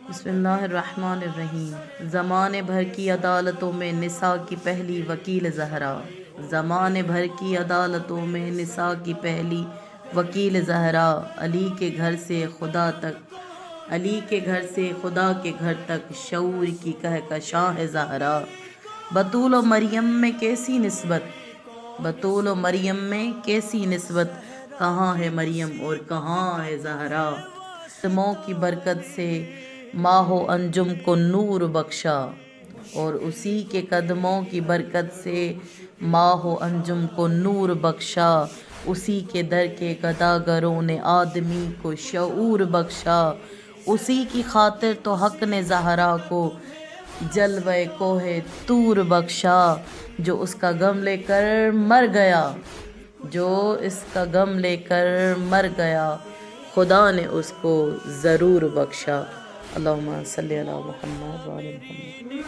बिस्मिल्लाहिर्रहमानिर्रहीम। ज़माने भर की अदालतों में निसा की पहली वकील ज़हरा। ज़माने भर की अदालतों में निसा की पहली वकील ज़हरा। अली के घर से खुदा तक, अली के घर से खुदा के घर तक शऊर की कहकशां है ज़हरा। बतूल व मरियम में कैसी निस्बत, बतूल व मरियम में कैसी निस्बत, कहाँ है मरियम और कहाँ है ज़हरा। कदमों की बरकत से माहो अंजुम को नूर बख्शा, और उसी के कदमों की बरकत से माहो अंजुम को नूर बख्शा। उसी के दर के गदागरों ने आदमी को शऊर बख्शा। उसी की खातिर तो हक ने ज़हरा को जलवे कोहे तूर बख्शा। जो उसका गम लेकर मर गया, जो इसका गम लेकर मर गया, खुदा ने उसको ज़रूर बख्शा। अल्लाहुम्मा सल्ली अला मुहम्मद व आले मुहम्मद।